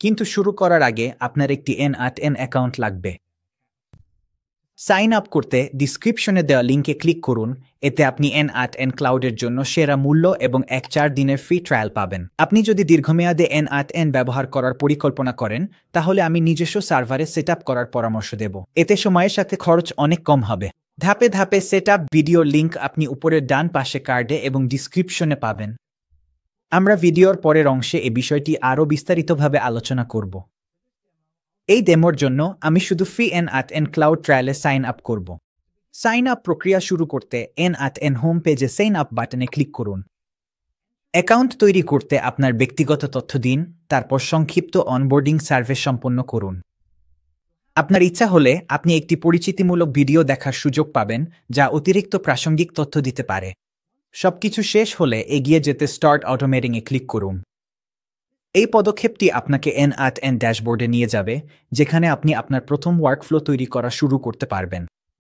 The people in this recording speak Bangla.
কিন্তু শুরু করার আগে আপনার একটি N8N অ্যাকাউন্ট লাগবে। সাইন আপ করতে ডিসক্রিপশনে দেওয়া লিঙ্কে ক্লিক করুন। এতে আপনি N8N ক্লাউডের জন্য সেরা মূল্য এবং 4 দিনের ফ্রি ট্রায়াল পাবেন। আপনি যদি দীর্ঘমেয়াদে N8N ব্যবহার করার পরিকল্পনা করেন, তাহলে আমি নিজস্ব সার্ভারে সেট করার পরামর্শ দেব। এতে সময়ের সাথে খরচ অনেক কম হবে। ধাপে ধাপে সেট ভিডিও লিঙ্ক আপনি উপরের ডান পাশে কার্ডে এবং ডিসক্রিপশনে পাবেন। আমরা ভিডিওর পরের অংশে এই বিষয়টি আরও বিস্তারিতভাবে আলোচনা করব। এই ডেমোর জন্য আমি শুধু ফ্রি N8N ক্লাউড ট্রায়ালে সাইন আপ করব। সাইন আপ প্রক্রিয়া শুরু করতে N8N হোম পেজে সাইন আপ বাটনে ক্লিক করুন। অ্যাকাউন্ট তৈরি করতে আপনার ব্যক্তিগত তথ্য দিন, তারপর সংক্ষিপ্ত অনবোর্ডিং সার্ভে সম্পন্ন করুন। আপনার ইচ্ছা হলে আপনি একটি পরিচিতিমূলক ভিডিও দেখার সুযোগ পাবেন, যা অতিরিক্ত প্রাসঙ্গিক তথ্য দিতে পারে। সবকিছু শেষ হলে এগিয়ে যেতে স্টার্ট অটোমেটিংয়ে ক্লিক করুন। এই পদক্ষেপটি আপনাকে N8N ড্যাশবোর্ডে নিয়ে যাবে, যেখানে আপনি আপনার প্রথম ওয়ার্কফ্লো তৈরি করা শুরু করতে পারবেন।